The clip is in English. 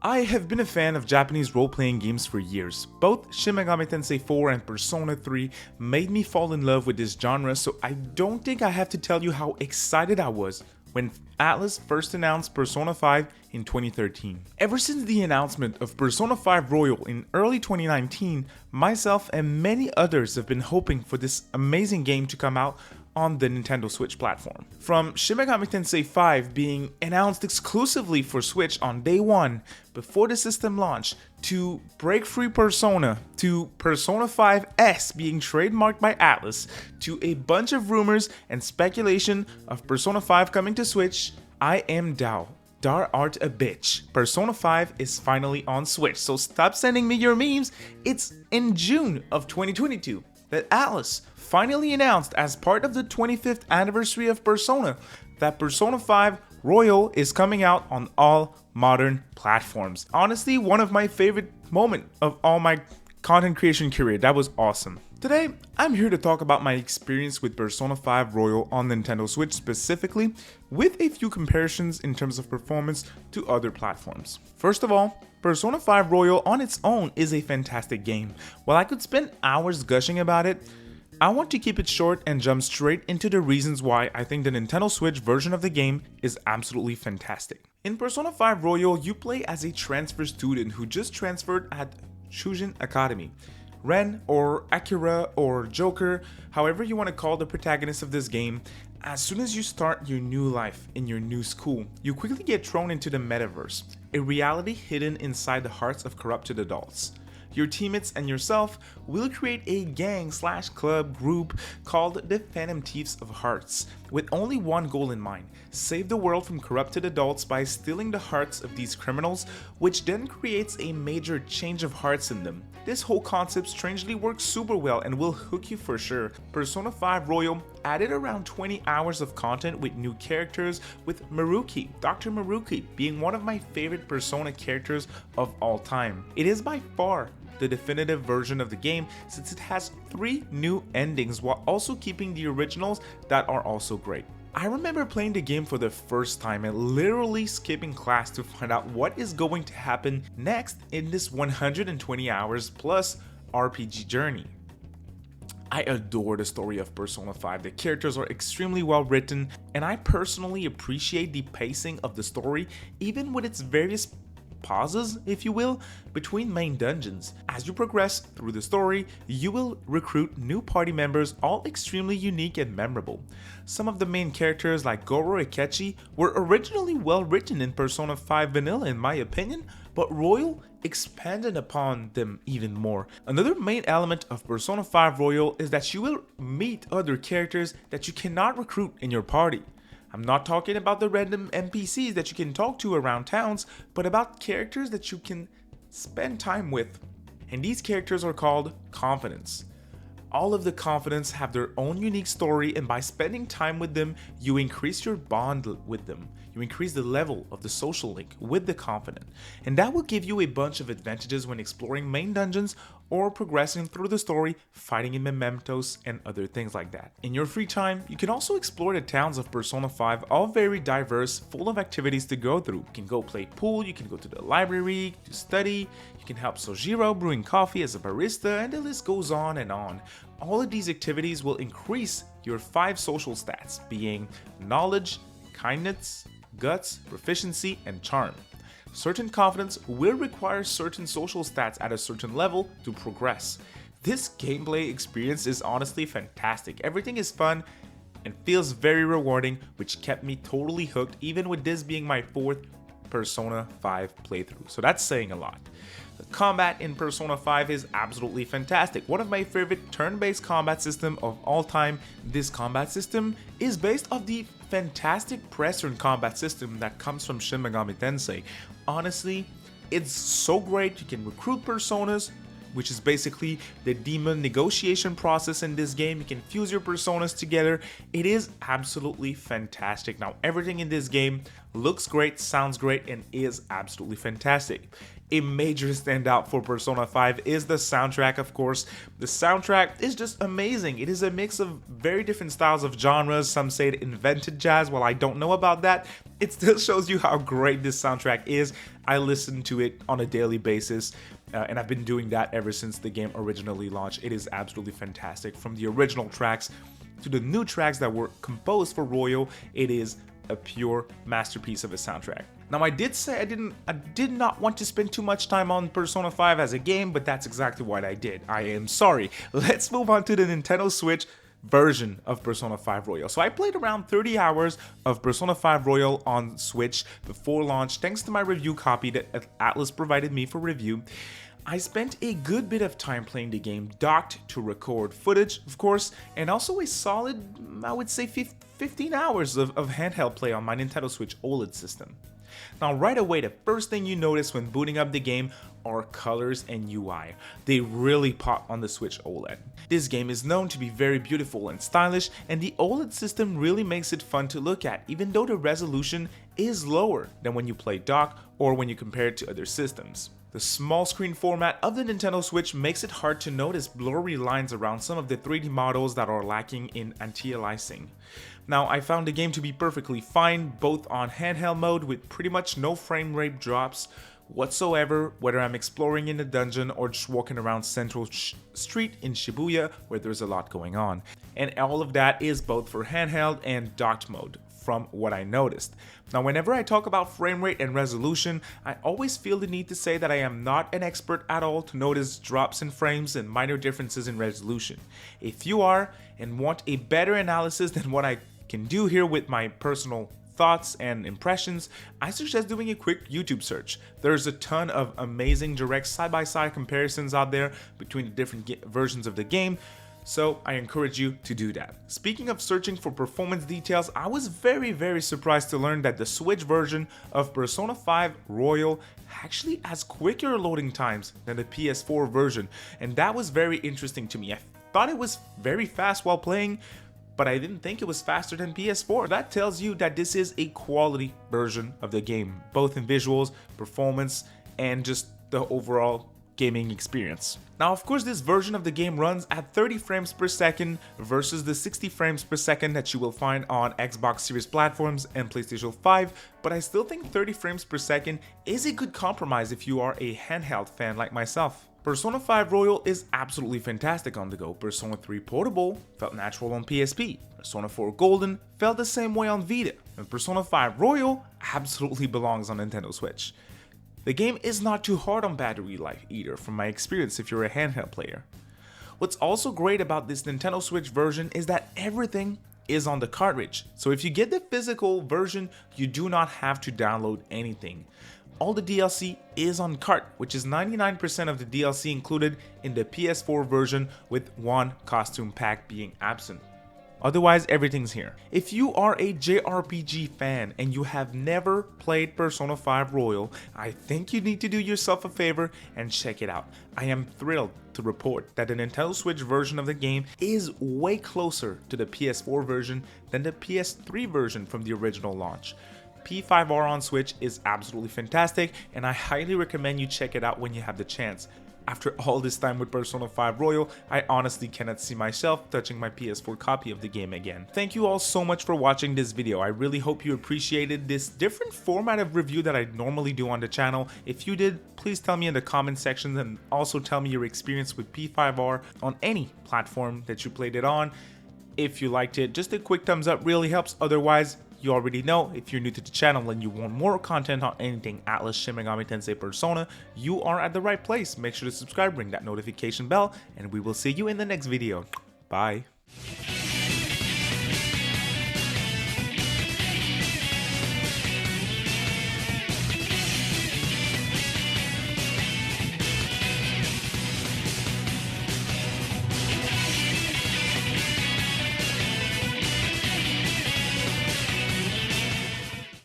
I have been a fan of Japanese role-playing games for years. Both Shin Megami Tensei 4 and Persona 3 made me fall in love with this genre, so I don't think I have to tell you how excited I was when Atlus first announced Persona 5 in 2013. Ever since the announcement of Persona 5 Royal in early 2019, myself and many others have been hoping for this amazing game to come out on the Nintendo Switch platform. From Shin Megami Tensei 5 being announced exclusively for Switch on day one before the system launch, to Breakfreepersona, to Persona 5S being trademarked by Atlus, to a bunch of rumors and speculation of Persona 5 coming to Switch, I am Dao. Dar art a bitch. Persona 5 is finally on Switch, so stop sending me your memes. It's in June of 2022 that Atlus finally announced, as part of the 25th anniversary of Persona, that Persona 5 Royal is coming out on all modern platforms. Honestly, one of my favorite moments of all my content creation career. That was awesome. Today, I'm here to talk about my experience with Persona 5 Royal on Nintendo Switch specifically, with a few comparisons in terms of performance to other platforms. First of all, Persona 5 Royal on its own is a fantastic game. While I could spend hours gushing about it, I want to keep it short and jump straight into the reasons why I think the Nintendo Switch version of the game is absolutely fantastic. In Persona 5 Royal, you play as a transfer student who just transferred at Shujin Academy. Ren, or Akira, or Joker, however you want to call the protagonist of this game, as soon as you start your new life in your new school, you quickly get thrown into the metaverse, a reality hidden inside the hearts of corrupted adults. Your teammates and yourself will create a gang/club group called the Phantom Thieves of Hearts, with only one goal in mind: save the world from corrupted adults by stealing the hearts of these criminals, which then creates a major change of hearts in them. This whole concept strangely works super well and will hook you for sure. Persona 5 Royal added around 20 hours of content with new characters, with Maruki, Dr. Maruki, being one of my favorite Persona characters of all time. It is by far the definitive version of the game, since it has 3 new endings while also keeping the originals that are also great. I remember playing the game for the first time and literally skipping class to find out what is going to happen next in this 120 hours plus RPG journey. I adore the story of Persona 5. The characters are extremely well written, and I personally appreciate the pacing of the story, even with its various pauses, if you will, between main dungeons. As you progress through the story, you will recruit new party members, all extremely unique and memorable. Some of the main characters, like Goro Akechi, were originally well written in Persona 5 Vanilla in my opinion, but Royal expanded upon them even more. Another main element of Persona 5 Royal is that you will meet other characters that you cannot recruit in your party. I'm not talking about the random NPCs that you can talk to around towns, but about characters that you can spend time with. And these characters are called Confidants. All of the Confidants have their own unique story, and by spending time with them, you increase your bond with them. You increase the level of the social link with the Confidant, and that will give you a bunch of advantages when exploring main dungeons or progressing through the story, fighting in mementos, and other things like that. In your free time, you can also explore the towns of Persona 5, all very diverse, full of activities to go through. You can go play pool, you can go to the library to study, you can help Sojiro brewing coffee as a barista, and the list goes on and on. All of these activities will increase your 5 social stats, being knowledge, kindness, guts, proficiency, and charm. Certain confidants will require certain social stats at a certain level to progress. This gameplay experience is honestly fantastic. Everything is fun and feels very rewarding, which kept me totally hooked, even with this being my 4th Persona 5 playthrough. So that's saying a lot. The combat in Persona 5 is absolutely fantastic. One of my favorite turn-based combat system of all time. This combat system is based off the fantastic press turn combat system that comes from Shin Megami Tensei. Honestly, it's so great. You can recruit personas, which is basically the demon negotiation process in this game. You can fuse your personas together. It is absolutely fantastic. Now, everything in this game looks great, sounds great, and is absolutely fantastic. A major standout for Persona 5 is the soundtrack, of course. The soundtrack is just amazing. It is a mix of very different styles of genres. Some say it invented jazz. While I don't know about that, it still shows you how great this soundtrack is. I listen to it on a daily basis, and I've been doing that ever since the game originally launched. It is absolutely fantastic. From the original tracks to the new tracks that were composed for Royal, it is a pure masterpiece of a soundtrack. Now, I did say I did not want to spend too much time on Persona 5 as a game, but that's exactly what I did. I am sorry. Let's move on to the Nintendo Switch version of Persona 5 Royal. So I played around 30 hours of Persona 5 Royal on Switch before launch, thanks to my review copy that Atlus provided me for review. I spent a good bit of time playing the game, docked to record footage, of course, and also a solid, I would say 15 hours of handheld play on my Nintendo Switch OLED system. Now, right away, the first thing you notice when booting up the game are colors and UI. They really pop on the Switch OLED. This game is known to be very beautiful and stylish, and the OLED system really makes it fun to look at, even though the resolution is lower than when you play dock or when you compare it to other systems. The small screen format of the Nintendo Switch makes it hard to notice blurry lines around some of the 3D models that are lacking in anti-aliasing. Now, I found the game to be perfectly fine, both on handheld mode with pretty much no frame rate drops whatsoever, whether I'm exploring in a dungeon or just walking around Central Street in Shibuya where there's a lot going on. And all of that is both for handheld and docked mode, from what I noticed. Now, whenever I talk about frame rate and resolution, I always feel the need to say that I am not an expert at all to notice drops in frames and minor differences in resolution. If you are and want a better analysis than what I can do here with my personal thoughts and impressions, I suggest doing a quick YouTube search. There's a ton of amazing direct side-by-side comparisons out there between the different versions of the game, so I encourage you to do that. Speaking of searching for performance details, I was very surprised to learn that the Switch version of Persona 5 Royal actually has quicker loading times than the PS4 version, and that was very interesting to me. I thought it was very fast while playing, but I didn't think it was faster than PS4. That tells you that this is a quality version of the game, both in visuals, performance, and just the overall gaming experience. Now, of course, this version of the game runs at 30 frames per second versus the 60 frames per second that you will find on Xbox Series platforms and PlayStation 5, but I still think 30 frames per second is a good compromise if you are a handheld fan like myself. Persona 5 Royal is absolutely fantastic on the go. Persona 3 Portable felt natural on PSP. Persona 4 Golden felt the same way on Vita. And Persona 5 Royal absolutely belongs on Nintendo Switch. The game is not too hard on battery life either, from my experience if you're a handheld player. What's also great about this Nintendo Switch version is that everything is on the cartridge. So if you get the physical version, you do not have to download anything. All the DLC is on cart, which is 99% of the DLC included in the PS4 version, with one costume pack being absent. Otherwise, everything's here. If you are a JRPG fan and you have never played Persona 5 Royal, I think you need to do yourself a favor and check it out. I am thrilled to report that the Nintendo Switch version of the game is way closer to the PS4 version than the PS3 version from the original launch. P5R on Switch is absolutely fantastic, and I highly recommend you check it out when you have the chance. After all this time with Persona 5 Royal, I honestly cannot see myself touching my PS4 copy of the game again. Thank you all so much for watching this video. I really hope you appreciated this different format of review that I normally do on the channel. If you did, please tell me in the comment section, and also tell me your experience with P5R on any platform that you played it on. If you liked it, just a quick thumbs up really helps. Otherwise, you already know, if you're new to the channel and you want more content on anything Atlus, Shin Megami Tensei, Persona, you are at the right place. Make sure to subscribe, ring that notification bell, and we will see you in the next video. Bye.